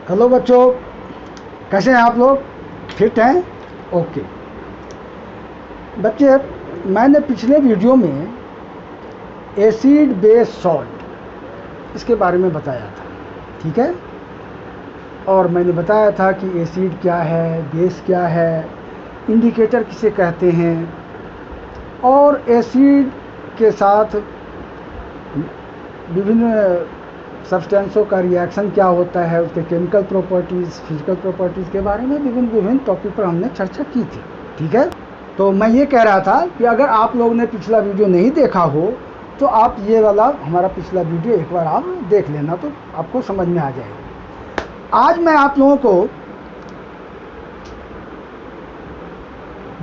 Hello बच्चों, कैसे हैं आप लोग? फिट हैं? ओके बच्चे, मैंने पिछले वीडियो में एसिड बेस सॉल्ट इसके बारे में बताया था, ठीक है। और मैंने बताया था कि एसिड क्या है, बेस क्या है, इंडिकेटर किसे कहते हैं, और एसिड के साथ विभिन्न सब्सटेंसों का रिएक्शन क्या होता है, उसके केमिकल प्रॉपर्टीज़, फिजिकल प्रॉपर्टीज़ के बारे में विभिन्न टॉपिक पर हमने चर्चा की थी, ठीक है। तो मैं ये कह रहा था कि अगर आप लोगों ने पिछला वीडियो नहीं देखा हो तो आप ये वाला हमारा पिछला वीडियो एक बार आप देख लेना, तो आपको समझ में आ जाएगा। आज मैं आप लोगों को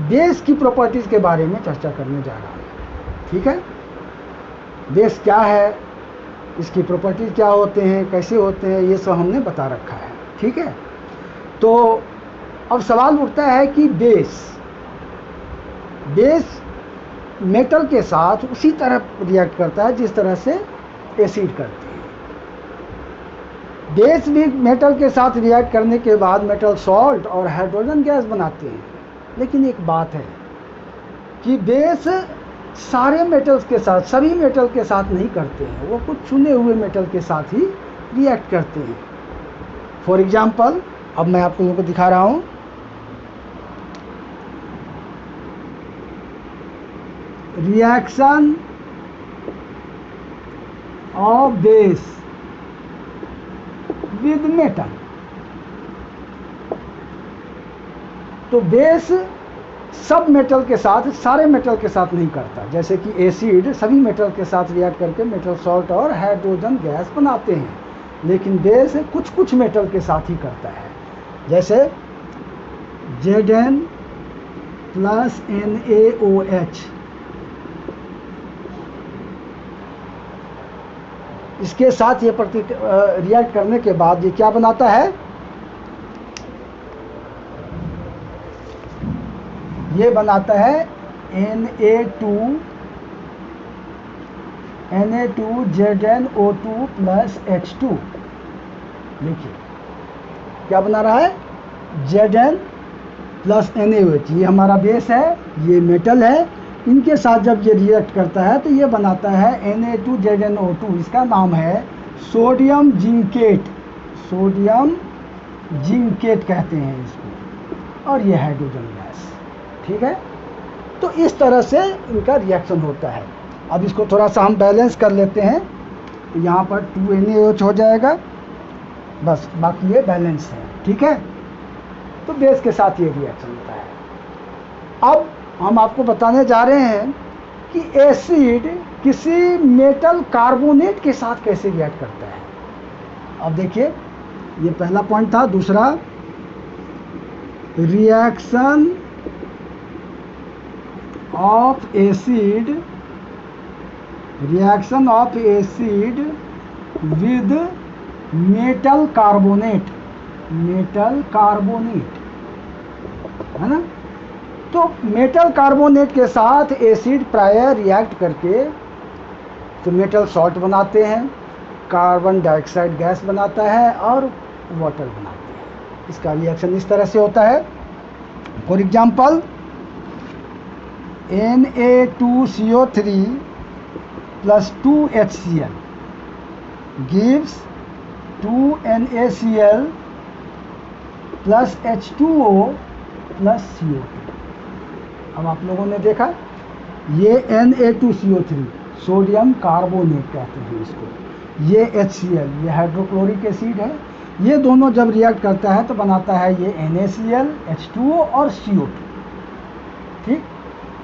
बेस की प्रॉपर्टीज़ के बारे में चर्चा करने जा रहा हूँ, ठीक है। बेस क्या है, इसकी प्रॉपर्टीज क्या होते हैं, कैसे होते हैं, ये सब हमने बता रखा है, ठीक है। तो अब सवाल उठता है कि बेस मेटल के साथ उसी तरह रिएक्ट करता है जिस तरह से एसिड करती है। बेस भी मेटल के साथ रिएक्ट करने के बाद मेटल सॉल्ट और हाइड्रोजन गैस बनाते हैं, लेकिन एक बात है कि बेस सारे मेटल्स के साथ, सभी मेटल के साथ नहीं करते हैं, वो कुछ चुने हुए मेटल के साथ ही रिएक्ट करते हैं। फॉर एग्जाम्पल, अब मैं आप लोगों को दिखा रहा हूँ। Reaction of base with metal. तो बेस सब मेटल के साथ, सारे मेटल के साथ नहीं करता, जैसे कि एसिड सभी मेटल के साथ रिएक्ट करके मेटल सॉल्ट और हाइड्रोजन गैस बनाते हैं, लेकिन बेस कुछ कुछ मेटल के साथ ही करता है, जैसे Zn प्लस NaOH। इसके साथ ये रिएक्ट करने के बाद ये क्या बनाता है, ये बनाता है Na2ZnO2 प्लस H2। देखिए क्या बना रहा है, Zn प्लस NaOH। ये हमारा बेस है, ये मेटल है, इनके साथ जब ये रिएक्ट करता है तो ये बनाता है Na2ZnO2। इसका नाम है सोडियम जिंकेट, सोडियम जिंकेट कहते हैं इसको, और ये हाइड्रोजन गैस, ठीक है। तो इस तरह से इनका रिएक्शन होता है। अब इसको थोड़ा सा हम बैलेंस कर लेते हैं, तो यहाँ पर 2NaOH हो जाएगा, बस, बाकी ये बैलेंस है, ठीक है। तो बेस के साथ ये रिएक्शन होता है। अब हम आपको बताने जा रहे हैं कि एसिड किसी मेटल कार्बोनेट के साथ कैसे रिएक्ट करता है। अब देखिए, ये पहला पॉइंट था। दूसरा, reaction of acid with metal carbonate, है ना। तो मेटल कार्बोनेट के साथ एसिड प्राय रिएक्ट करके तो मेटल सॉल्ट बनाते हैं, कार्बन डाइऑक्साइड गैस बनाता है और वाटर बनाते हैं। इसका रिएक्शन इस तरह से होता है। For example, Na2CO3 plus 2HCl gives 2NaCl plus H2O plus CO2। अब आप लोगों ने देखा, ये Na2CO3 सोडियम कार्बोनेट कहते हैं इसको, ये HCl ये हाइड्रोक्लोरिक एसिड है। ये दोनों जब रिएक्ट करता है तो बनाता है ये NaCl, H2O और CO2, ठीक।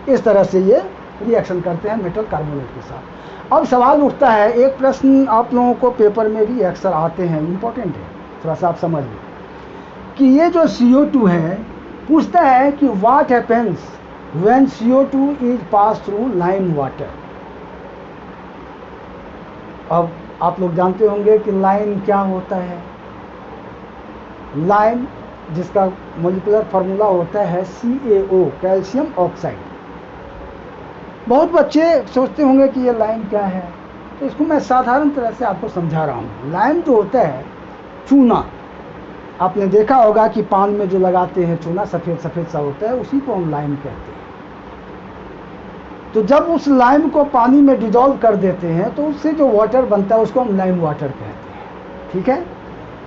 इस तरह से ये रिएक्शन करते हैं मेटल कार्बोनेट के साथ। अब सवाल उठता है, एक प्रश्न आप लोगों को पेपर में भी अक्सर आते हैं, इम्पोर्टेंट है, थोड़ा सा आप समझ लें कि ये जो CO2 है, पूछता है कि what happens when CO2 is pass through lime water. अब आप लोग जानते होंगे कि लाइम क्या होता है। लाइम, जिसका मॉलिक्यूलर फार्मूला होता है CaO, कैल्शियम ऑक्साइड। बहुत बच्चे सोचते होंगे कि ये लाइम क्या है, तो इसको मैं साधारण तरह से आपको समझा रहा हूँ। लाइम जो होता है चूना, आपने देखा होगा कि पान में जो लगाते हैं चूना सफ़ेद सफ़ेद सा होता है, उसी को हम लाइम कहते हैं। तो जब उस लाइम को पानी में डिजॉल्व कर देते हैं तो उससे जो वाटर बनता है उसको हम लाइम वाटर कहते हैं। ठीक है,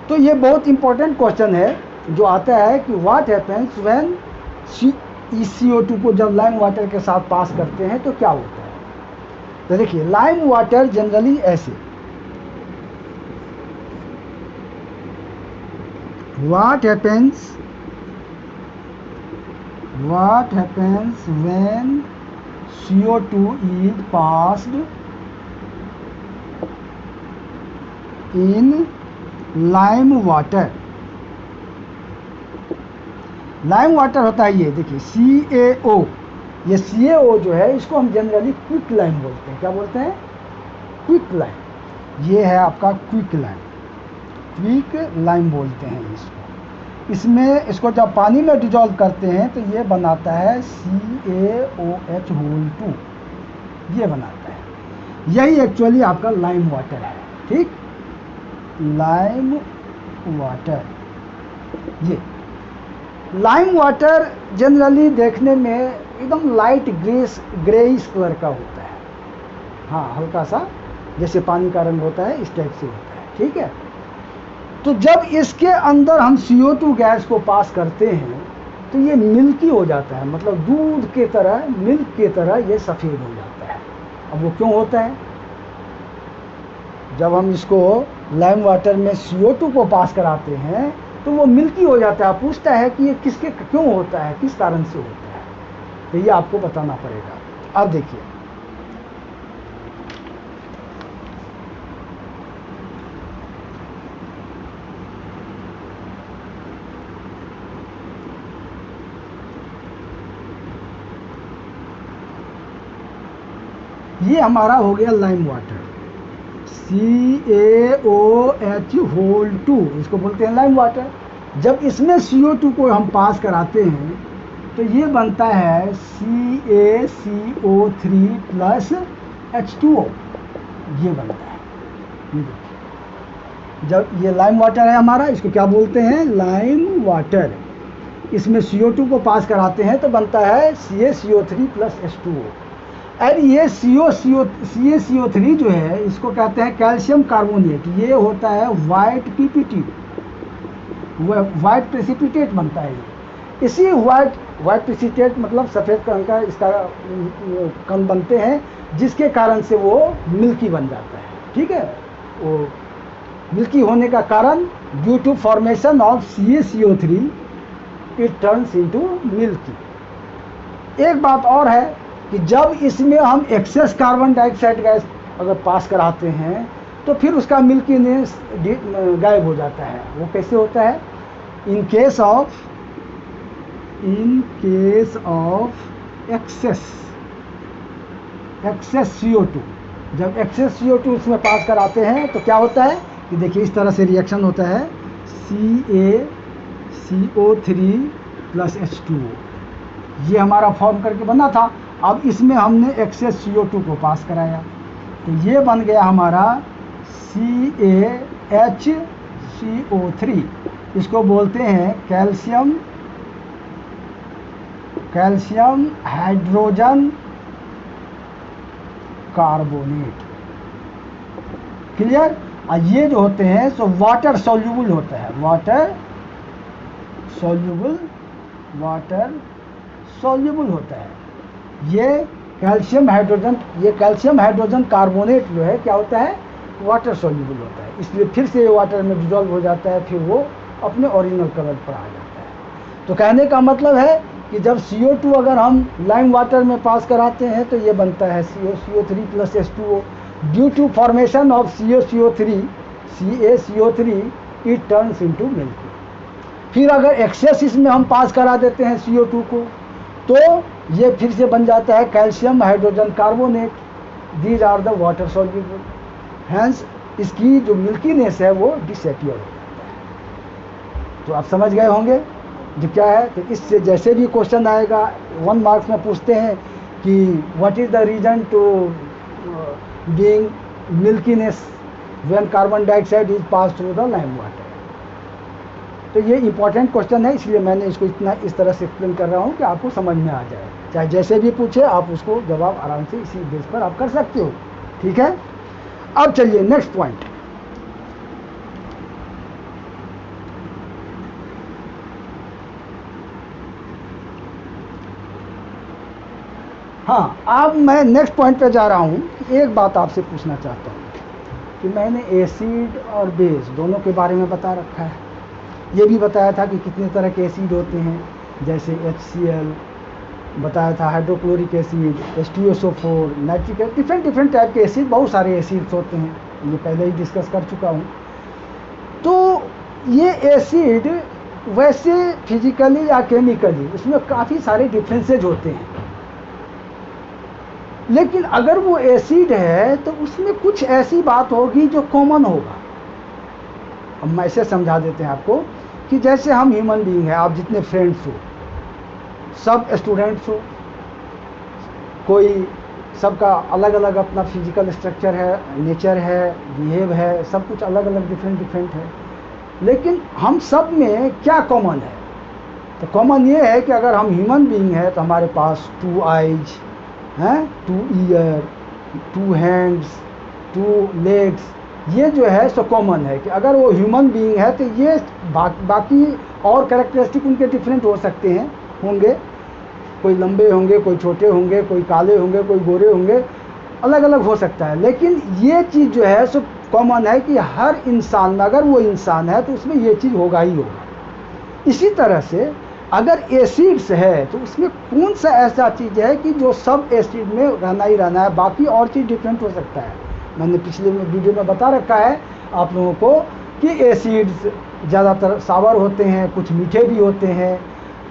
तो ये बहुत इंपॉर्टेंट क्वेश्चन है जो आता है कि व्हाट हैपेंस व्हेन इस CO2 को जब लाइम वाटर के साथ पास करते हैं तो क्या होता है। तो देखिए, लाइम वाटर जनरली ऐसे, what happens when CO2 is passed in lime water। Lime water होता है ये, देखिए CaO, ये CaO जो है इसको हम जनरली क्विक लाइम बोलते हैं। क्या बोलते हैं? Quick lime. ये है आपका क्विक लाइम बोलते हैं इसको। इसमें इसको जब पानी में डिजॉल्व करते हैं तो ये बनाता है CaOH2, ये बनाता है। यही एक्चुअली आपका लाइम वाटर है। ठीक, लाइम वाटर। ये लाइम वाटर जनरली देखने में एकदम लाइट ग्रेइश कलर का होता है। हाँ, हल्का सा जैसे पानी का रंग होता है इस टाइप से होता है। ठीक है, तो जब इसके अंदर हम CO2 गैस को पास करते हैं तो ये मिल्की हो जाता है, मतलब दूध के तरह, मिल्क के तरह ये सफ़ेद हो जाता है। अब वो क्यों होता है? जब हम इसको लाइम वाटर में CO2 को पास कराते हैं तो वो मिल्की हो जाता है। पूछता है कि ये किसके क्यों होता है, किस कारण से होता है, तो ये आपको बताना पड़ेगा। अब देखिए, ये हमारा हो गया लाइम वाटर, CaOH2, इसको बोलते हैं लाइम वाटर। जब इसमें CO2 को हम पास कराते हैं तो ये बनता है CaCO3 प्लस H2O, ये बनता है। ये देखिए, जब ये लाइम वाटर है हमारा, इसको क्या बोलते हैं? Lime water. इसमें CO2 को पास कराते हैं तो बनता है CaCO3 प्लस H2O। और ये CaCO3 जो है इसको कहते हैं कैल्शियम कार्बोनेट। ये होता है वाइट PPT, वाइट प्रेसिपिटेट बनता है। इसी वाइट प्रेसिपिटेट मतलब सफ़ेद रंग का इसका कण बनते हैं, जिसके कारण से वो मिल्की बन जाता है। ठीक है, वो मिल्की होने का कारण due to formation of CaCO3 it turns into milky. एक बात और है कि जब इसमें हम एक्सेस कार्बन डाइऑक्साइड गैस अगर पास कराते हैं तो फिर उसका मिल्कीनेस गायब हो जाता है। वो कैसे होता है? In case of access CO2, जब एक्सेस CO2 उसमें पास कराते हैं तो क्या होता है कि देखिए इस तरह से रिएक्शन होता है, CaCO3 प्लस H2O, ये हमारा फॉर्म करके बना था। अब इसमें हमने एक्सेस CO2 को पास कराया तो ये बन गया हमारा CaHCO3। इसको बोलते हैं कैल्शियम हाइड्रोजन कार्बोनेट। क्लियर? और ये जो होते हैं सो वाटर सॉल्यूबल होता है, वाटर सॉल्यूबल होता है। ये कैल्शियम हाइड्रोजन कार्बोनेट जो है क्या होता है? वाटर सॉल्यूबल होता है। इसलिए फिर से ये वाटर में डिजॉल्व हो जाता है, फिर वो अपने ओरिजिनल कलर पर आ जाता है। तो कहने का मतलब है कि जब CO2 अगर हम लाइम वाटर में पास कराते हैं तो ये बनता है CaCO3 plus H2O। Due to formation of CaCO3 it turns into milky. फिर अगर एक्सेस इसमें हम पास करा देते हैं CO2 को तो ये फिर से बन जाता है calcium hydrogen carbonate. These are the water soluble, hence इसकी जो मिल्कीनेस है वो डिसअपियर हो जाता है। तो आप समझ गए होंगे जो क्या है। तो इससे जैसे भी क्वेश्चन आएगा 1 मार्क्स में पूछते हैं कि what is the reason to being milkiness when carbon dioxide is pass through the lime water. तो ये इंपॉर्टेंट क्वेश्चन है, इसलिए मैंने इसको इतना इस तरह से एक्सप्लेन कर रहा हूँ कि आपको समझ में आ जाए। चाहे जैसे भी पूछे आप उसको जवाब आराम से इसी बेस पर आप कर सकते हो। ठीक है, अब चलिए नेक्स्ट पॉइंट। हाँ, अब मैं नेक्स्ट पॉइंट पे जा रहा हूँ। एक बात आपसे पूछना चाहता हूँ कि मैंने एसिड और बेस दोनों के बारे में बता रखा है, ये भी बताया था कि कितने तरह के एसिड होते हैं, जैसे HCl बताया था, hydrochloric acid, H2SO4, nitric acid, different type के एसिड, बहुत सारे एसिड्स होते हैं, ये पहले ही डिस्कस कर चुका हूँ। तो ये एसिड वैसे फिजिकली या केमिकली उसमें काफ़ी सारे डिफरेंसेज होते हैं, लेकिन अगर वो एसिड है तो उसमें कुछ ऐसी बात होगी जो कॉमन होगा। अब मैं ऐसे समझा देते हैं आपको कि जैसे हम ह्यूमन बीइंग हैं, आप जितने फ्रेंड्स हो, सब स्टूडेंट्स हो, कोई सबका अलग अलग अपना फिजिकल स्ट्रक्चर है, नेचर है, बिहेव है, सब कुछ अलग अलग डिफरेंट है, लेकिन हम सब में क्या कॉमन है? तो कॉमन ये है कि अगर हम ह्यूमन बीइंग हैं तो हमारे पास 2 आइज हैं, 2 ईयर, 2 हैंड्स, 2 लेग्स, ये जो है सो कॉमन है कि अगर वो ह्यूमन बीइंग है तो ये बाकी और कैरेक्टरिस्टिक उनके डिफरेंट हो सकते हैं, होंगे, कोई लंबे होंगे, कोई छोटे होंगे, कोई काले होंगे, कोई गोरे होंगे, अलग अलग हो सकता है, लेकिन ये चीज़ जो है सो कॉमन है कि हर इंसान में अगर वो इंसान है तो उसमें ये चीज़ होगा ही होगा। इसी तरह से अगर एसिड्स है तो उसमें कौन सा ऐसा चीज़ है कि जो सब एसिड में रहना ही रहना है, बाकी और चीज़ डिफरेंट हो सकता है। मैंने पिछले वीडियो में बता रखा है आप लोगों को कि एसिड्स ज़्यादातर सावर होते हैं, कुछ मीठे भी होते हैं,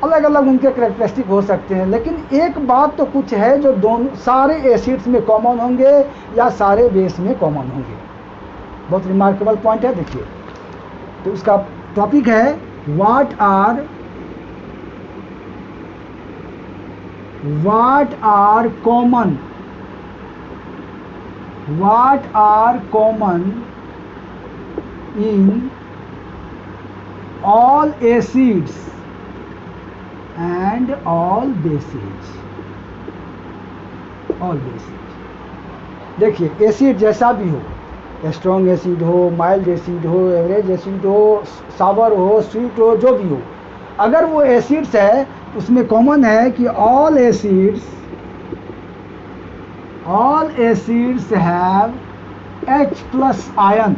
अलग अलग उनके कैरेक्टरिस्टिक हो सकते हैं, लेकिन एक बात तो कुछ है जो दोनों सारे एसिड्स में कॉमन होंगे या सारे बेस में कॉमन होंगे। बहुत रिमार्केबल पॉइंट है, देखिए। तो उसका टॉपिक है what are common in all acids and all bases। देखिए, एसिड जैसा भी हो, स्ट्रॉन्ग एसिड हो, माइल्ड एसिड हो, एवरेज एसिड हो, सावर हो, स्वीट हो, जो भी हो, अगर वो एसिड्स है उसमें कॉमन है कि all acids have H+ ion,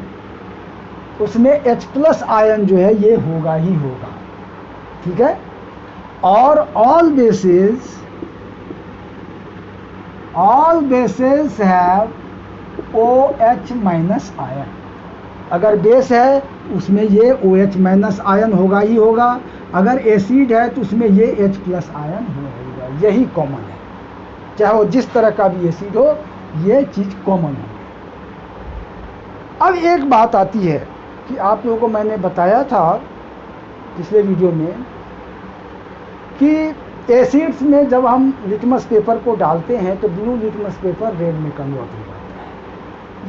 उसमें H+ आयन जो है ये होगा ही होगा। ठीक है, और all bases have OH- ion. अगर बेस है उसमें ये OH- आयन होगा ही होगा, अगर एसिड है तो उसमें ये H+ आयन होगा, यही कॉमन है। चाहे वो जिस तरह का भी एसिड हो, ये चीज़ कॉमन है। अब एक बात आती है कि आप लोगों को मैंने बताया था पिछले वीडियो में कि एसिड्स में जब हम लिटमस पेपर को डालते हैं तो ब्लू लिटमस पेपर रेड में कन्वर्ट हो जाता है।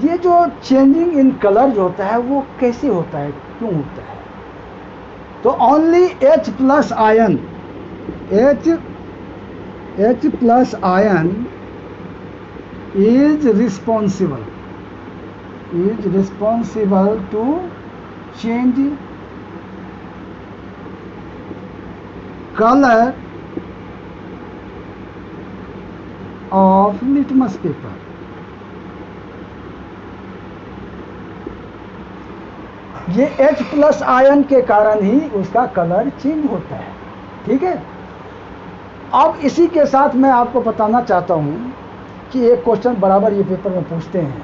ये जो चेंजिंग इन कलर जो होता है वो कैसे होता है, क्यों होता है? तो only H+ ion, H+ ion is responsible to change color of litmus paper। ये H+ आयन के कारण ही उसका कलर चेंज होता है। ठीक है, अब इसी के साथ मैं आपको बताना चाहता हूँ कि एक क्वेश्चन बराबर ये पेपर में पूछते हैं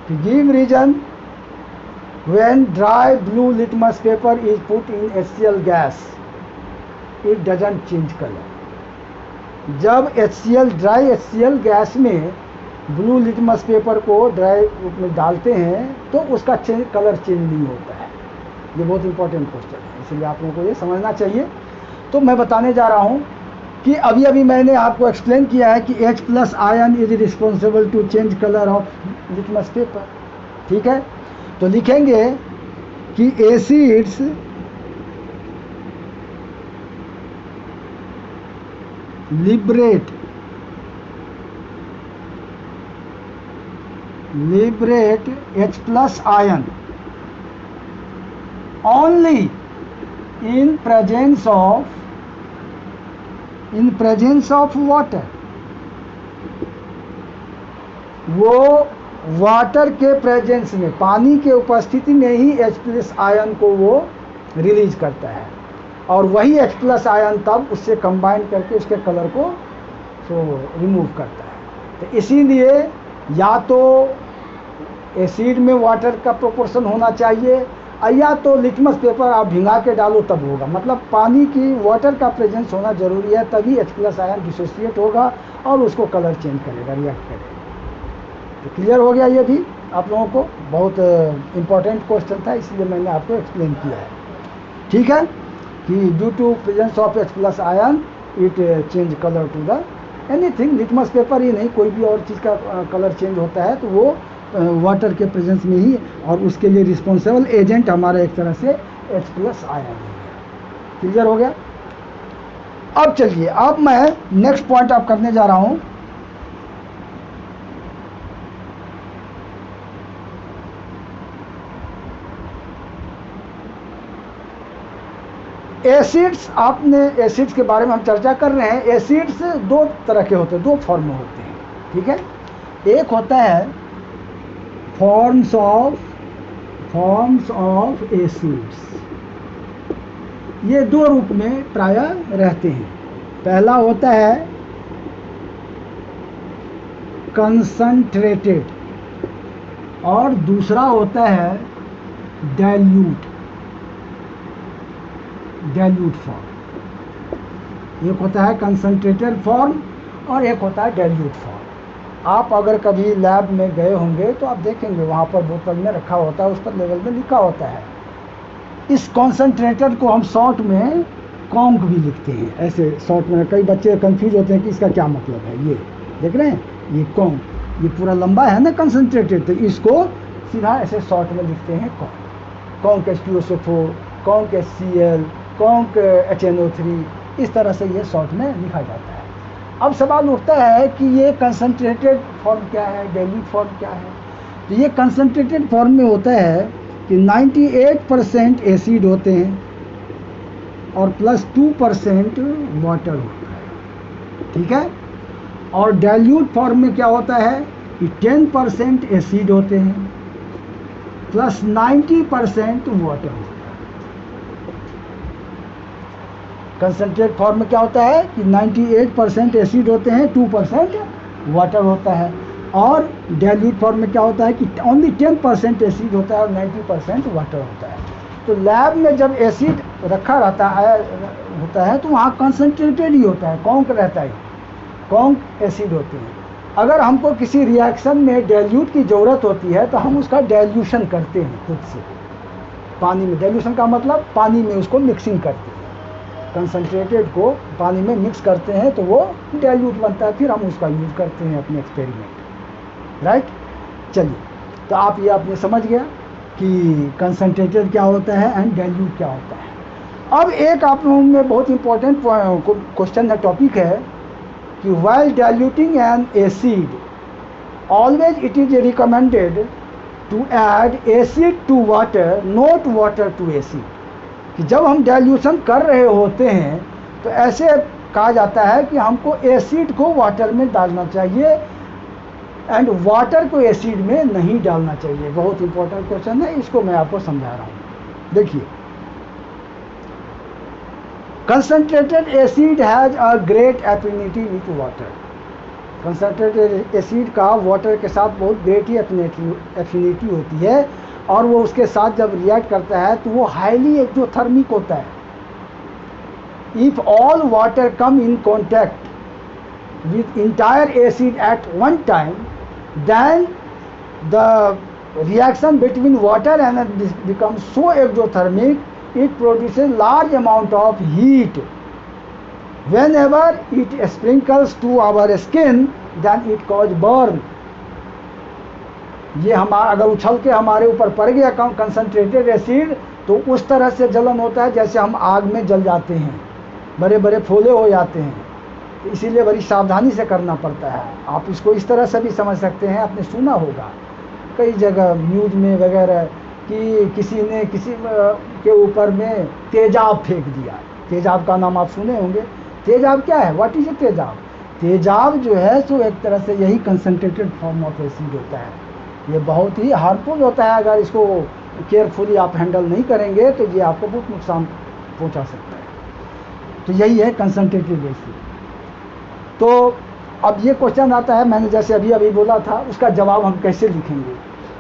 कि give reason when dry blue litmus paper is put in HCl gas it doesn't change colour. जब HCl ड्राई HCl गैस में ब्लू लिटमस पेपर को ड्राई में डालते हैं तो उसका कलर चेंज नहीं होता है। ये बहुत इंपॉर्टेंट क्वेश्चन है, इसलिए आप लोगों को ये समझना चाहिए। तो मैं बताने जा रहा हूँ कि अभी अभी मैंने आपको एक्सप्लेन किया है कि H+ ion is responsible to change colour of litmus paper. ठीक है, तो लिखेंगे कि acids liberate H plus ion only in presence of water. वो वाटर के प्रेजेंस में, पानी के उपस्थिति में ही H प्लस आयन को वो रिलीज करता है, और वही H प्लस आयन तब उससे कंबाइन करके उसके कलर को रिमूव करता है। तो इसीलिए या तो एसिड में वाटर का प्रोपोर्शन होना चाहिए, या तो लिटमस पेपर आप भिंगा के डालो तब होगा। मतलब पानी की वाटर का प्रेजेंस होना जरूरी है, तभी H प्लस आयन डिसोसिएट होगा और उसको कलर चेंज करेगा, रिएक्ट करेगा। तो क्लियर हो गया ये भी आप लोगों को? बहुत इम्पोर्टेंट क्वेश्चन था, इसलिए मैंने आपको एक्सप्लेन किया है। ठीक है कि due to presence of H plus ion it change colour to the anything. Litmus paper ही नहीं, कोई भी और चीज़ का कलर चेंज होता है तो वो वाटर के प्रेजेंस में ही, और उसके लिए रिस्पॉन्सिबल एजेंट हमारा एक तरह से H प्लस आयन है। क्लियर हो गया? अब चलिए, अब मैं नेक्स्ट पॉइंट आप करने जा रहा हूं। एसिड्स, आपने एसिड्स के बारे में हम चर्चा कर रहे हैं। एसिड्स दो तरह के होते हैं, दो फॉर्म में होते हैं। ठीक है, एक होता है फॉर्म्स ऑफ एसिड्स। ये दो रूप में प्रायः रहते हैं। पहला होता है कंसंट्रेटेड और दूसरा होता है डाइल्यूट फॉर्म। एक होता है कंसंट्रेटेड फॉर्म और एक होता है डाइल्यूट फॉर्म। आप अगर कभी लैब में गए होंगे तो आप देखेंगे वहाँ पर बोतल में रखा होता है, उस पर लेवल में लिखा होता है। इस कॉन्सेंट्रेटेड को हम शॉर्ट में कॉन्क भी लिखते हैं। ऐसे शॉर्ट में कई बच्चे कंफ्यूज होते हैं कि इसका क्या मतलब है। ये देख रहे हैं, ये कॉन्क, ये पूरा लंबा है ना कंसंट्रेटेड, तो इसको सीधा ऐसे शॉर्ट में लिखते हैं conc H2SO4, conc HCl, conc HNO3। इस तरह से ये शॉर्ट में लिखा जाता है। अब सवाल उठता है कि ये कंसंट्रेटेड फॉर्म क्या है, डाइल्यूट फॉर्म क्या है? तो ये कंसंट्रेटेड फॉर्म में होता है कि 98% एसिड होते हैं और +2% वाटर होता है। ठीक है, और डाइल्यूट फॉर्म में क्या होता है कि 10% एसिड होते हैं +90% वाटर होता है। कंसंट्रेट फॉर्म में क्या होता है कि 98% एसिड होते हैं, 2% वाटर होता है, और डाइल्यूट फॉर्म में क्या होता है कि ओनली 10% एसिड होता है और 90% वाटर होता है। तो लैब में जब एसिड रखा रहता है तो वहाँ कंसंट्रेटेड ही होता है, कॉन्क रहता है, कॉन्क एसिड होते हैं। अगर हमको किसी रिएक्शन में डाइल्यूट की ज़रूरत होती है तो हम उसका डाइल्यूशन करते हैं खुद से पानी में। डाइल्यूशन का मतलब पानी में उसको मिक्सिंग करते हैं, कंसंट्रेटेड को पानी में मिक्स करते हैं तो वो डाइल्यूट बनता है, फिर हम उसका यूज़ करते हैं अपने एक्सपेरिमेंट। राइट, चलिए, तो आप ये आपने समझ गया कि कंसंट्रेटेड क्या होता है एंड डाइल्यूट क्या होता है। अब एक आप लोगों में बहुत इंपॉर्टेंट क्वेश्चन है, टॉपिक है कि while diluting an acid always it is recommended to add acid to water, not water to acid। कि जब हम डाइल्यूशन कर रहे होते हैं तो ऐसे कहा जाता है कि हमको एसिड को वाटर में डालना चाहिए एंड वाटर को एसिड में नहीं डालना चाहिए। बहुत इंपॉर्टेंट क्वेश्चन है, इसको मैं आपको समझा रहा हूँ। देखिए, concentrated acid has a great affinity with water. Concentrated acid का वाटर के साथ बहुत ग्रेट ही एफिनिटी होती है, और वो उसके साथ जब रिएक्ट करता है तो वो हाईली एक्सोथर्मिक होता है। If all water come in contact with entire acid at one time, then the reaction between water and become so exothermic it produces large amount of heat. Whenever it sprinkles to our skin, then it cause burn. ये हमारा अगर उछल के हमारे ऊपर पड़ गया concentrated acid तो उस तरह से जलन होता है जैसे हम आग में जल जाते हैं, बड़े बड़े फोले हो जाते हैं। इसीलिए बड़ी सावधानी से करना पड़ता है। आप इसको इस तरह से भी समझ सकते हैं, आपने सुना होगा कई जगह न्यूज़ में वगैरह कि किसी ने किसी के ऊपर में तेजाब फेंक दिया। तेजाब का नाम आप सुने होंगे। तेजाब क्या है? व्हाट इज ए तेजाब? तेजाब जो है सो एक तरह से यही कंसनट्रेटेड फॉर्म ऑफ एसिड होता है। ये बहुत ही हार्मफुल होता है। अगर इसको केयरफुली आप हैंडल नहीं करेंगे तो ये आपको बहुत नुकसान पहुंचा सकता है। तो यही है कंसनट्रेटेड एसिड। तो अब ये क्वेश्चन आता है, मैंने जैसे अभी अभी बोला था, उसका जवाब हम कैसे लिखेंगे?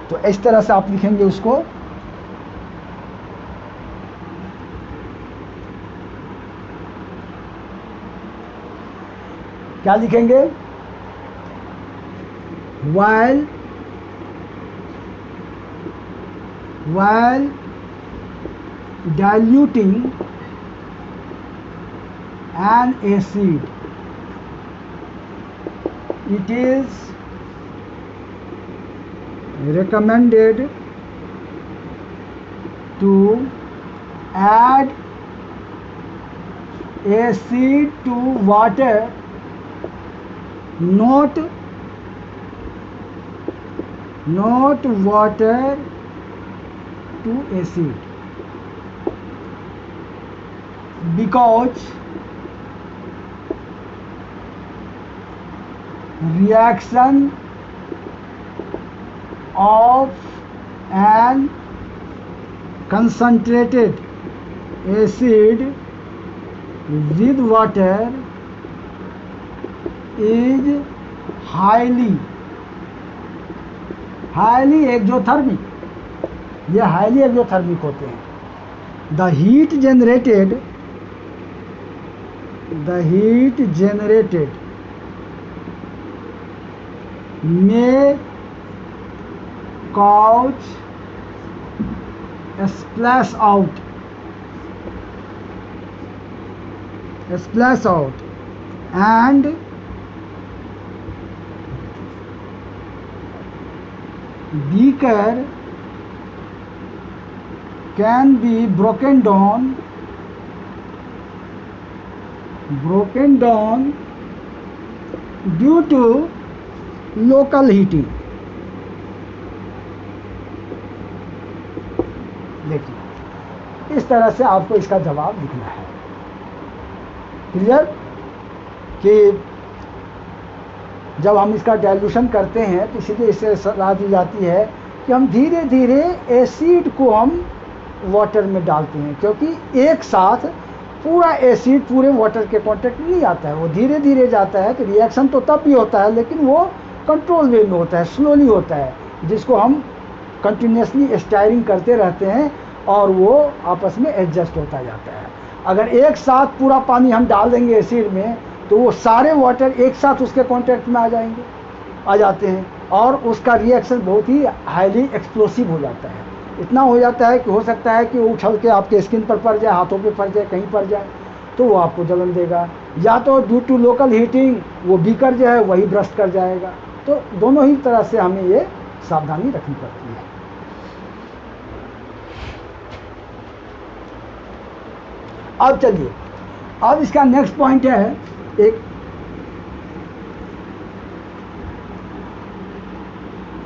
तो इस तरह से आप लिखेंगे उसको, क्या लिखेंगे? while diluting an acid, it is recommended to add acid to water, not water to acid, because reaction of an concentrated acid with water is highly exothermic. ये हाईली एक्सोथर्मिक होते हैं। The heat generated may cause a splash out and beaker can be broken down due to local heating। देखिए, इस तरह से आपको इसका जवाब लिखना है। क्लियर? कि जब हम इसका डाइल्यूशन करते हैं तो इसीलिए इससे सलाह दी जाती है कि हम धीरे धीरे एसिड को हम वाटर में डालते हैं, क्योंकि एक साथ पूरा एसिड पूरे वाटर के कांटेक्ट में नहीं आता है, वो धीरे धीरे जाता है। कि रिएक्शन तो तब भी होता है लेकिन वो कंट्रोल वे में होता है, स्लोली होता है, जिसको हम कंटिन्यूसली स्टायरिंग करते रहते हैं और वो आपस में एडजस्ट होता जाता है। अगर एक साथ पूरा पानी हम डाल देंगे एसिड में तो वो सारे वाटर एक साथ उसके कांटेक्ट में आ जाते हैं और उसका रिएक्शन बहुत ही हाईली एक्सप्लोसिव हो जाता है। इतना हो जाता है कि हो सकता है कि वो उछल के आपके स्किन पर पड़ जाए, हाथों पे पड़ जाए, कहीं पड़ जाए तो वो आपको जलन देगा, या तो ड्यू टू लोकल हीटिंग वो बीकर जो है वही ब्रस्ट कर जाएगा। तो दोनों ही तरह से हमें ये सावधानी रखनी पड़ती है। अब चलिए, अब इसका नेक्स्ट पॉइंट है एक,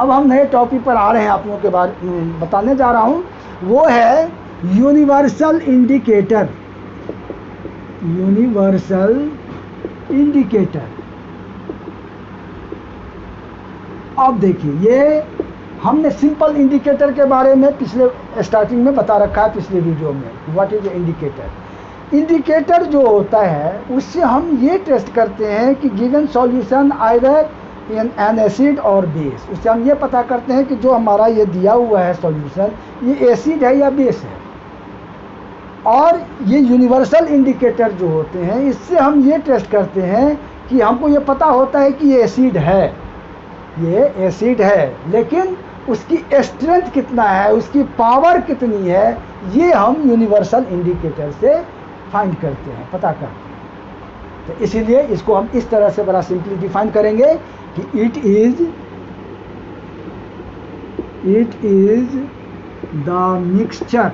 अब हम नए टॉपिक पर आ रहे हैं, आप लोगों के बारे में बताने जा रहा हूं। वो है यूनिवर्सल इंडिकेटर। अब देखिए, ये हमने सिंपल इंडिकेटर के बारे में पिछले स्टार्टिंग में बता रखा है, पिछले वीडियो में। What is indicator? इंडिकेटर जो होता है उससे हम ये टेस्ट करते हैं कि given solution either in an acid और बेस। उससे हम ये पता करते हैं कि जो हमारा ये दिया हुआ है सॉल्यूशन ये एसिड है या बेस है। और ये यूनिवर्सल इंडिकेटर जो होते हैं इससे हम ये टेस्ट करते हैं कि हमको ये पता होता है कि ये एसिड है, लेकिन उसकी स्ट्रेंथ कितना है, उसकी पावर कितनी है, ये हम यूनिवर्सल इंडिकेटर से फाइंड करते हैं, पता करते हैं। तो इसीलिए इसको हम इस तरह से बड़ा सिंपली डिफाइन करेंगे कि it is the mixture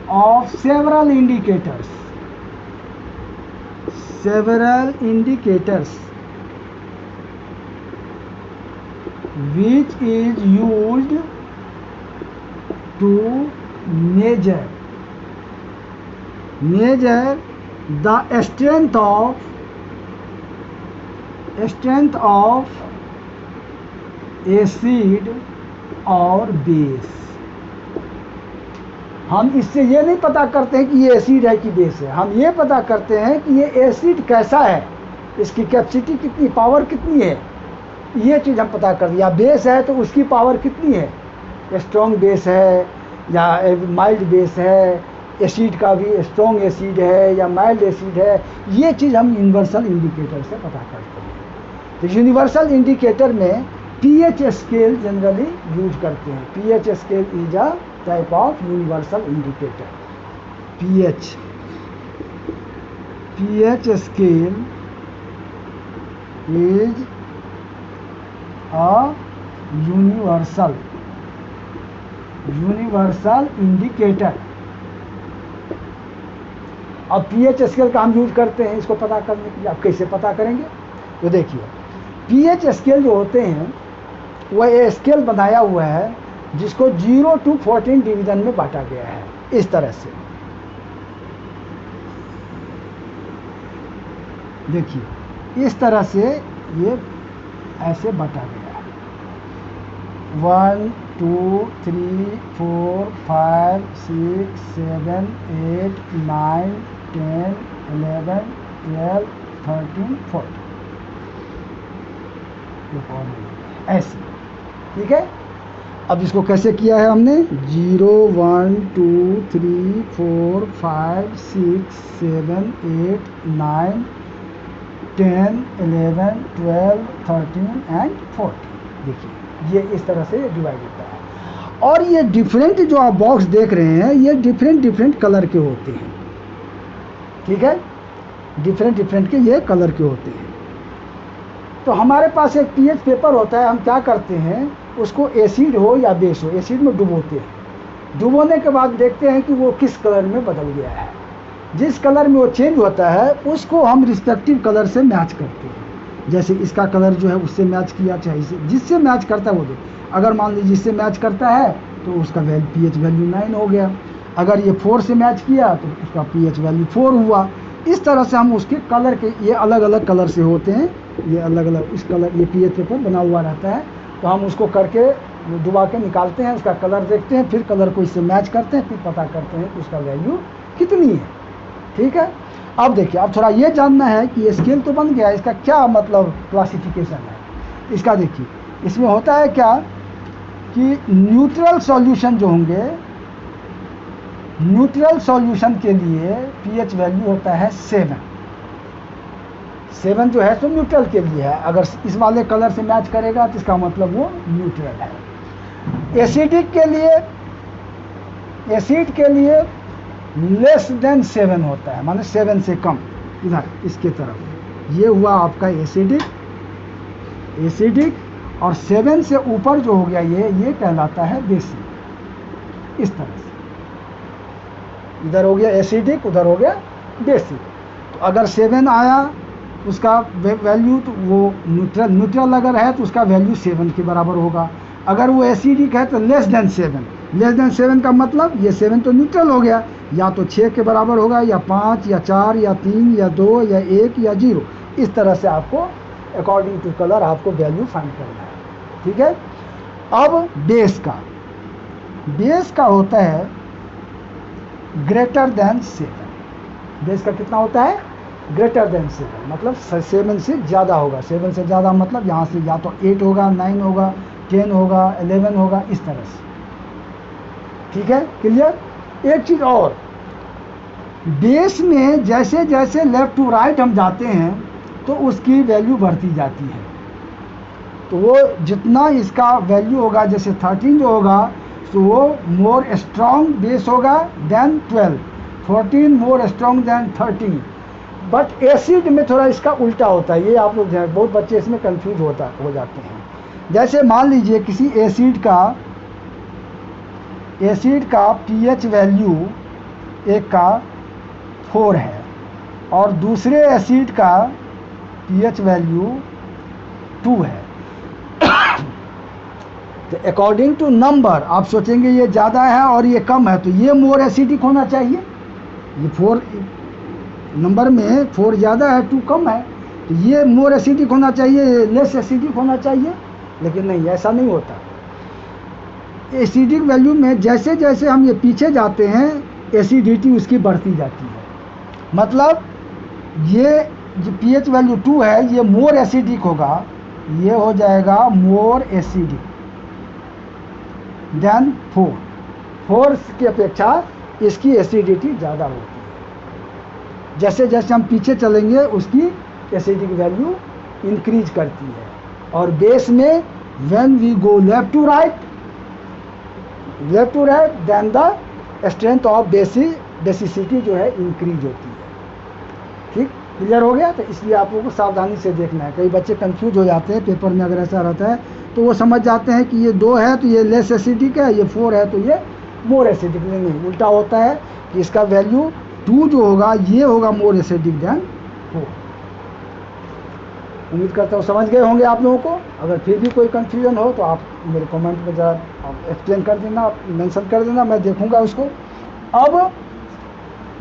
of several indicators several indicators which is used to measure the strength of acid और बेस। हम इससे ये नहीं पता करते हैं कि ये एसिड है कि बेस है, हम ये पता करते हैं कि ये एसिड कैसा है, इसकी कैपेसिटी कितनी, पावर कितनी है, ये चीज़ हम पता कर। या बेस है तो उसकी पावर कितनी है, स्ट्रॉन्ग बेस है या माइल्ड बेस है, एसिड का भी स्ट्रॉन्ग एसिड है या माइल्ड एसिड है, ये चीज़ हम यूनिवर्सल इंडिकेटर से पता करते हैं। तो यूनिवर्सल इंडिकेटर में पीएच स्केल जनरली यूज करते हैं। PH scale is a type of universal indicator. PH scale is a universal indicator. अब पीएच स्केल का हम यूज करते हैं इसको पता करने के लिए। आप कैसे पता करेंगे, तो देखिए पीएच स्केल जो होते हैं वह ये स्केल बनाया हुआ है जिसको 0 to 14 डिवीजन में बांटा गया है। इस तरह से देखिए, इस तरह से ये ऐसे बांटा गया है। 1 2 3 4 5 6 7 8 9 10 11 12 13 14 ऐसे, ठीक है। अब इसको कैसे किया है हमने, 0 1 2 3 4 5 6 7 8 9 10 11 12 13 एंड 14। देखिए ये इस तरह से डिवाइड होता है। और ये डिफरेंट जो आप बॉक्स देख रहे हैं ये डिफरेंट कलर के होते हैं, ठीक है, डिफरेंट के ये कलर के होते हैं। तो हमारे पास एक पीएच पेपर होता है, हम क्या करते हैं उसको एसिड हो या बेस हो, एसिड में डुबोते हैं। डुबोने के बाद देखते हैं कि वो किस कलर में बदल गया है। जिस कलर में वो चेंज होता है उसको हम रिस्पेक्टिव कलर से मैच करते हैं। जैसे इसका कलर जो है उससे मैच किया, चाहे जिससे मैच करता है वो दे। अगर मान लीजिए जिससे मैच करता है तो उसका पीएच वैल्यू 9 हो गया। अगर ये 4 से मैच किया तो उसका पीएच वैल्यू 4 हुआ। इस तरह से हम उसके कलर के, ये अलग अलग कलर से होते हैं, ये अलग अलग इस कलर, ये पीएच पेपर बना हुआ रहता है। तो हम उसको करके डुबा के निकालते हैं, उसका कलर देखते हैं, फिर कलर को इससे मैच करते हैं, फिर पता करते हैं कि उसका वैल्यू कितनी है, ठीक है। अब देखिए, अब थोड़ा ये जानना है कि ये स्केल तो बन गया, इसका क्या मतलब क्लासिफिकेशन है इसका। देखिए इसमें होता है क्या कि न्यूट्रल सॉल्यूशन जो होंगे, न्यूट्रल सॉल्यूशन के लिए पीएच वैल्यू होता है 7 जो है तो न्यूट्रल के लिए है। अगर इस वाले कलर से मैच करेगा तो इसका मतलब वो न्यूट्रल है। एसिडिक के लिए, एसिड के लिए लेस देन 7 होता है, माने 7 से कम। इधर इसके तरफ ये हुआ आपका एसिडिक, और 7 से ऊपर जो हो गया ये कहलाता है बेसिक। इस तरह से इधर हो गया एसिडिक, उधर हो गया बेसिक। तो अगर 7 आया उसका वैल्यू तो वो न्यूट्रल अगर है तो उसका वैल्यू 7 के बराबर होगा। अगर वो एसिडिक है तो लेस देन 7 का मतलब ये 7 तो न्यूट्रल हो गया, या तो 6 के बराबर होगा, या 5 या 4 या 3 या 2 या 1 या 0। इस तरह से आपको अकॉर्डिंग टू कलर आपको वैल्यू फाइंड करना है, ठीक है। अब बेस का होता है ग्रेटर देन 7। बेस का कितना होता है, ग्रेटर देन 7, मतलब 7 से ज़्यादा होगा। 7 से ज़्यादा मतलब यहाँ से या तो 8 होगा, 9 होगा, 10 होगा, 11 होगा, इस तरह से, ठीक है, क्लियर। एक चीज़ और, बेस में जैसे जैसे लेफ्ट टू राइट हम जाते हैं तो उसकी वैल्यू बढ़ती जाती है। तो वो जितना इसका वैल्यू होगा, जैसे 13 जो होगा तो वो मोर स्ट्रॉन्ग बेस होगा then 12, 14 more strong then 13। But acid में थोड़ा इसका उल्टा होता है। ये आप लोग बहुत बच्चे इसमें कंफ्यूज हो जाते हैं। जैसे मान लीजिए किसी एसिड का पीएच वैल्यू एक का 4 है, और दूसरे एसिड का pH वैल्यू 2 है। तो अकॉर्डिंग टू नंबर आप सोचेंगे ये ज़्यादा है और ये कम है, तो ये मोर एसिडिक होना चाहिए। ये 4 नंबर में 4 ज़्यादा है, 2 कम है, तो ये मोर एसिडिक होना चाहिए, लेस एसिडिक होना चाहिए। लेकिन नहीं, ऐसा नहीं होता। एसिडिक वैल्यू में जैसे जैसे हम ये पीछे जाते हैं एसिडिटी उसकी बढ़ती जाती है। मतलब ये जो pH वैल्यू 2 है ये मोर एसिडिक होगा, ये हो जाएगा मोर एसिडिक देन 4 की अपेक्षा इसकी एसिडिटी ज़्यादा होती है। जैसे जैसे हम पीछे चलेंगे उसकी एसिडिक वैल्यू इंक्रीज करती है। और बेस में when we go left to right then the strength of basicity जो है इंक्रीज होती है। ठीक, क्लियर हो गया? तो इसलिए आप लोगों को सावधानी से देखना है। कई बच्चे कंफ्यूज हो जाते हैं, पेपर में अगर ऐसा रहता है तो वो समझ जाते हैं कि ये 2 है तो ये लेस एसिडिक है, ये 4 है तो ये मोर एसिडिक। नहीं, उल्टा होता है कि इसका वैल्यू 2 जो होगा ये होगा मोर एसिडिक देन 4। उम्मीद करता हूँ समझ गए होंगे आप लोगों को। अगर फिर भी कोई कंफ्यूजन हो तो आप मेरे कमेंट में ज़रा एक्सप्लेन कर देना, मेंशन कर देना, मैं देखूंगा उसको। अब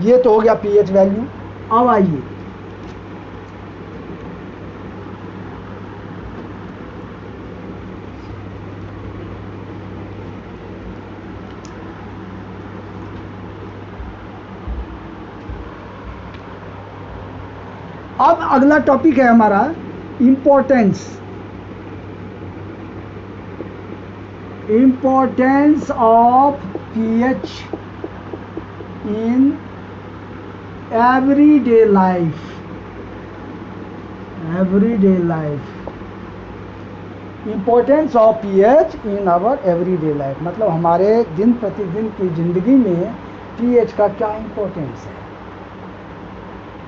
ये तो हो गया pH वैल्यू। अब आइए अब अगला टॉपिक है हमारा importance of pH in everyday life. Importance of pH in our everyday life मतलब हमारे दिन प्रतिदिन की जिंदगी में pH का क्या इम्पोर्टेंस है।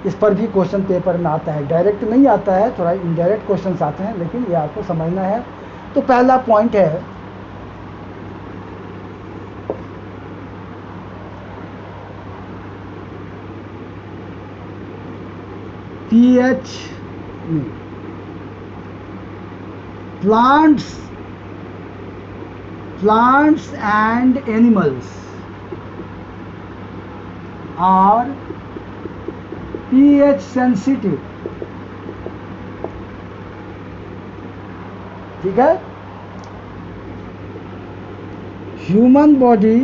इस पर भी क्वेश्चन पेपर में आता है, डायरेक्ट नहीं आता है, थोड़ा इनडायरेक्ट क्वेश्चंस आते हैं, लेकिन ये आपको समझना है। तो पहला पॉइंट है pH plants and animals are pH sensitive। ठीक है, human body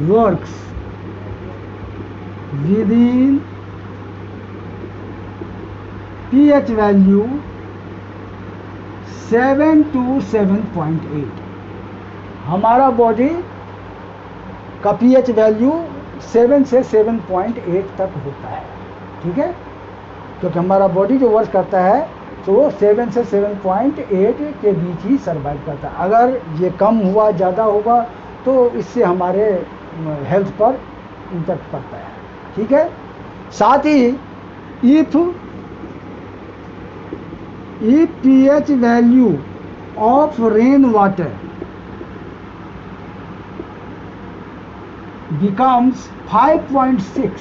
works within pH value 7 to 7.8। हमारा बॉडी का pH वैल्यू 7 से 7.8 तक होता है। ठीक है, क्योंकि हमारा बॉडी जो वर्क करता है तो वो 7 से 7.8 के बीच ही सर्वाइव करता है। अगर ये कम हुआ, ज़्यादा होगा तो इससे हमारे हेल्थ पर इम्पैक्ट पड़ता है। ठीक है, साथ ही if pH value of rain water becomes 5.6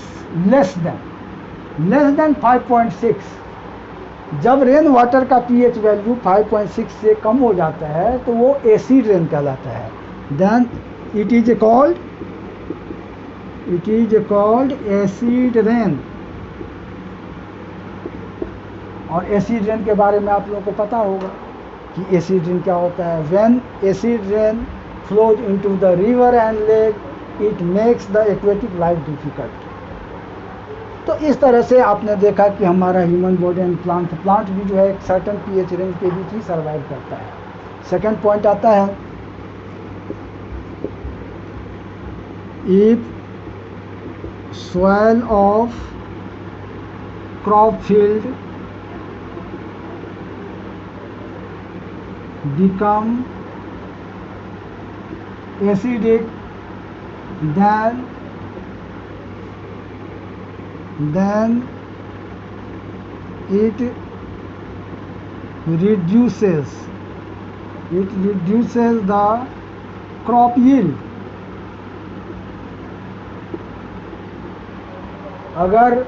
less than 5.6, जब रेन वाटर का pH वैल्यू 5.6 से कम हो जाता है तो वो एसिड रेन कहलाता है। Then it is called acid rain. और एसिड रेन के बारे में आप लोगों को पता होगा कि एसिड रेन क्या होता है। When acid rain flows into the river and lake it makes the aquatic life difficult. तो इस तरह से आपने देखा कि हमारा ह्यूमन बॉडी एंड प्लांट भी जो है एक सर्टेन pH रेंज के बीच ही सर्वाइव करता है। सेकंड पॉइंट आता है if soil of crop field become acidic, then it reduces the crop yield। अगर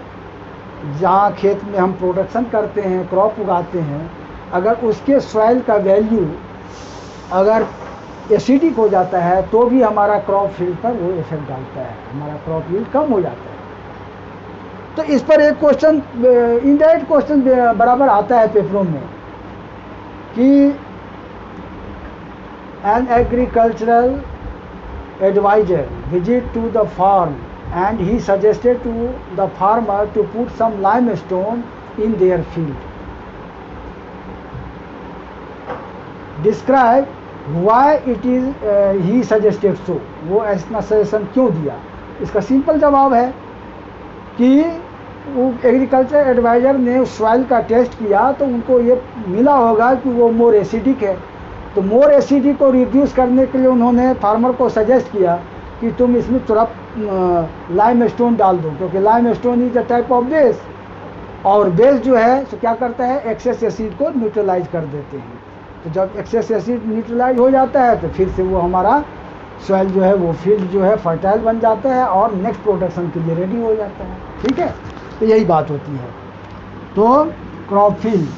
जहाँ खेत में हम प्रोडक्शन करते हैं, क्रॉप उगाते हैं, अगर उसके सॉइल का वैल्यू अगर एसिडिक हो जाता है तो भी हमारा क्रॉप फील्ड पर वो इफेक्ट डालता है, हमारा क्रॉप यील्ड कम हो जाता है। तो इस पर एक क्वेश्चन, इनडायरेक्ट क्वेश्चन बराबर आता है पेपरों में कि an agricultural advisor visit to the farm and he suggested to the farmer to put some limestone in their field. Describe why it is he suggested so. वो ऐसा सजेशन क्यों दिया? इसका सिंपल जवाब है कि वो एग्रीकल्चर एडवाइज़र ने सॉइल का टेस्ट किया तो उनको ये मिला होगा कि वो मोर एसिडिक है। तो मोर एसिडिक को रिड्यूस करने के लिए उन्होंने फार्मर को सजेस्ट किया कि तुम इसमें थोड़ा लाइम स्टोन डाल दो, क्योंकि lime stone is a type of base, और बेस जो है तो क्या करता है, एक्सेस एसिड को न्यूट्रलाइज कर देते हैं। तो जब एक्सेस एसिड न्यूट्रलाइज हो जाता है तो फिर से वो हमारा सॉइल जो है, वो फील्ड जो है फर्टाइल बन जाता है और नेक्स्ट प्रोडक्शन के लिए रेडी हो जाता है। ठीक है, तो यही बात होती है। तो crop field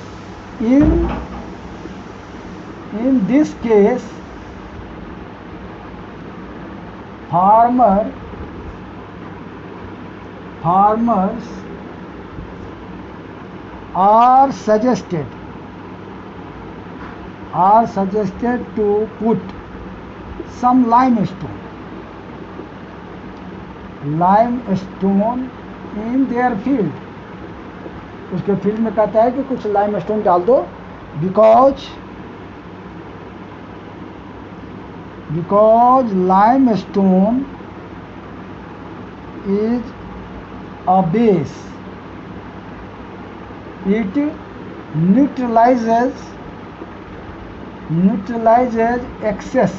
in this case farmers are suggested to put some limestone in their field. उसके फील्ड में कहता है कि कुछ लाइमस्टोन डाल दो, because limestone is a base. It neutralizes excess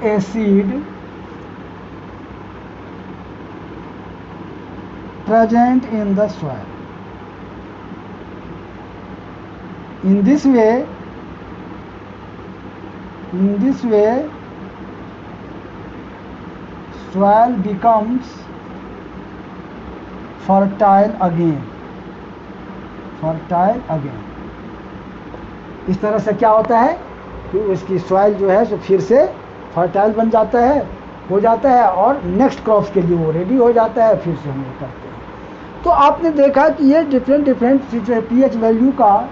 acid present in the soil. In this way soil becomes fertile again. इस तरह से क्या होता है कि उसकी सॉइल जो है तो फिर से फर्टाइल बन जाता है, हो जाता है, और नेक्स्ट क्रॉप्स के लिए वो रेडी हो जाता है, फिर से हम वो करते हैं। तो आपने देखा कि ये डिफरेंट पीएच वैल्यू का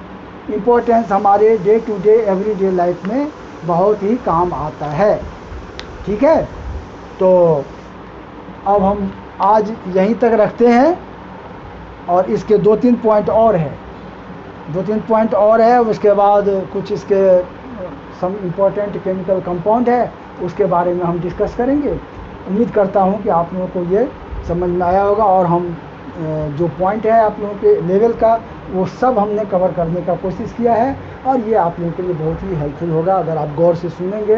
इम्पोर्टेंस हमारे day to day everyday life में बहुत ही काम आता है। ठीक है, तो अब हम आज यहीं तक रखते हैं, और इसके 2-3 पॉइंट और है, उसके बाद कुछ इसके सम इम्पोर्टेंट केमिकल कंपाउंड है, उसके बारे में हम डिस्कस करेंगे। उम्मीद करता हूँ कि आप लोगों को ये समझ में आया होगा, और हम जो पॉइंट है आप लोगों के लेवल का वो सब हमने कवर करने का कोशिश किया है, और ये आप लोगों के लिए बहुत ही हेल्पफुल होगा। अगर आप गौर से सुनेंगे,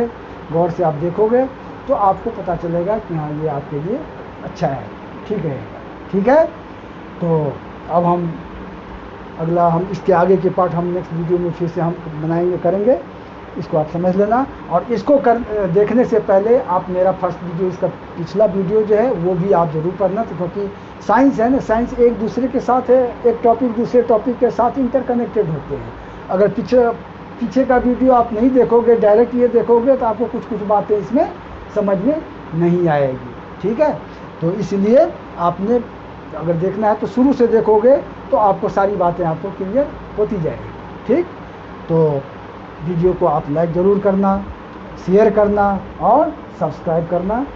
गौर से आप देखोगे तो आपको पता चलेगा कि हाँ ये आपके लिए अच्छा है, ठीक है। ठीक है, तो अब हम इसके आगे के पार्ट हम नेक्स्ट वीडियो में फिर से हम करेंगे। इसको आप समझ लेना, और इसको देखने से पहले आप मेरा फर्स्ट वीडियो, इसका पिछला वीडियो जो है वो भी आप ज़रूर पढ़ना, तो क्योंकि साइंस है ना, साइंस एक दूसरे के साथ है, एक टॉपिक दूसरे टॉपिक के साथ इंटरकनेक्टेड होते हैं। अगर पीछे का वीडियो आप नहीं देखोगे, डायरेक्ट ये देखोगे, तो आपको कुछ बातें इसमें समझ में नहीं आएगी। ठीक है, तो इसलिए आपने अगर देखना है तो शुरू से देखोगे तो आपको सारी बातें आपको क्लियर होती जाएगी। ठीक, तो वीडियो को आप लाइक ज़रूर करना, शेयर करना और सब्सक्राइब करना,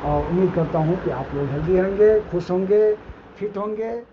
और उम्मीद करता हूँ कि आप लोग हेल्दी होंगे, खुश होंगे, फिट होंगे।